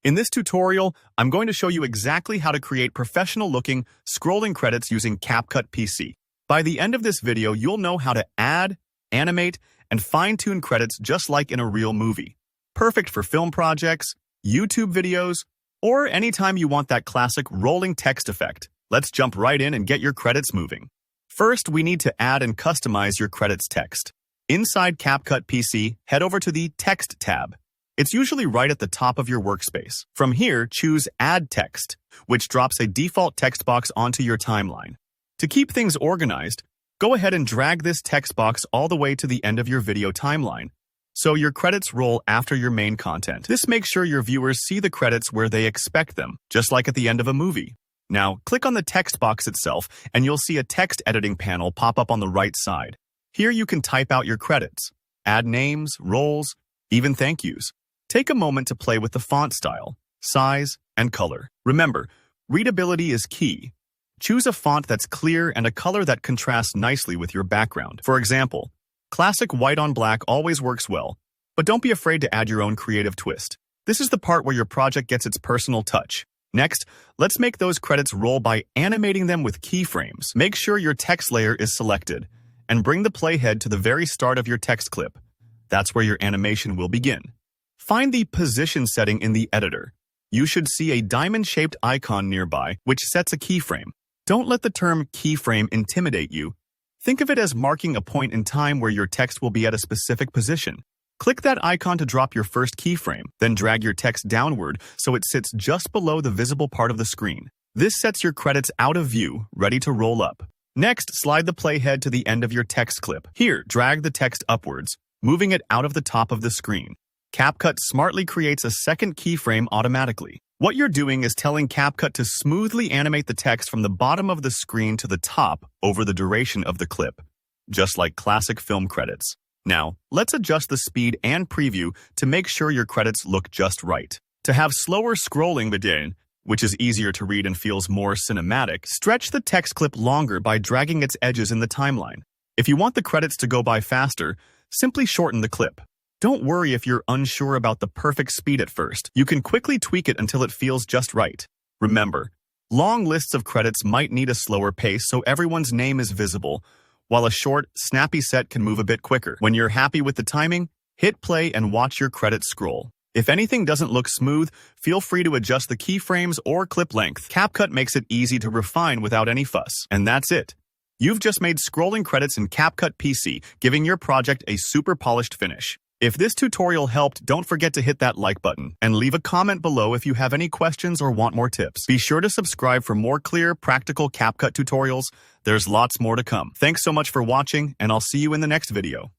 In this tutorial, I'm going to show you exactly how to create professional-looking scrolling credits using CapCut PC. By the end of this video, you'll know how to add, animate, and fine-tune credits just like in a real movie. Perfect for film projects, YouTube videos, or anytime you want that classic rolling text effect. Let's jump right in and get your credits moving. First, we need to add and customize your credits text. Inside CapCut PC, head over to the Text tab. It's usually right at the top of your workspace. From here, choose Add Text, which drops a default text box onto your timeline. To keep things organized, go ahead and drag this text box all the way to the end of your video timeline, so your credits roll after your main content. This makes sure your viewers see the credits where they expect them, just like at the end of a movie. Now, click on the text box itself, and you'll see a text editing panel pop up on the right side. Here you can type out your credits, add names, roles, even thank yous. Take a moment to play with the font style, size, and color. Remember, readability is key. Choose a font that's clear and a color that contrasts nicely with your background. For example, classic white on black always works well, but don't be afraid to add your own creative twist. This is the part where your project gets its personal touch. Next, let's make those credits roll by animating them with keyframes. Make sure your text layer is selected, and bring the playhead to the very start of your text clip. That's where your animation will begin. Find the position setting in the editor. You should see a diamond-shaped icon nearby, which sets a keyframe. Don't let the term keyframe intimidate you. Think of it as marking a point in time where your text will be at a specific position. Click that icon to drop your first keyframe, then drag your text downward so it sits just below the visible part of the screen. This sets your credits out of view, ready to roll up. Next, slide the playhead to the end of your text clip. Here, drag the text upwards, moving it out of the top of the screen. CapCut smartly creates a second keyframe automatically. What you're doing is telling CapCut to smoothly animate the text from the bottom of the screen to the top over the duration of the clip, just like classic film credits. Now, let's adjust the speed and preview to make sure your credits look just right. To have slower scrolling begin, which is easier to read and feels more cinematic, stretch the text clip longer by dragging its edges in the timeline. If you want the credits to go by faster, simply shorten the clip. Don't worry if you're unsure about the perfect speed at first. You can quickly tweak it until it feels just right. Remember, long lists of credits might need a slower pace so everyone's name is visible, while a short, snappy set can move a bit quicker. When you're happy with the timing, hit play and watch your credits scroll. If anything doesn't look smooth, feel free to adjust the keyframes or clip length. CapCut makes it easy to refine without any fuss. And that's it. You've just made scrolling credits in CapCut PC, giving your project a super polished finish. If this tutorial helped, don't forget to hit that like button and leave a comment below if you have any questions or want more tips. Be sure to subscribe for more clear, practical CapCut tutorials. There's lots more to come. Thanks so much for watching, and I'll see you in the next video.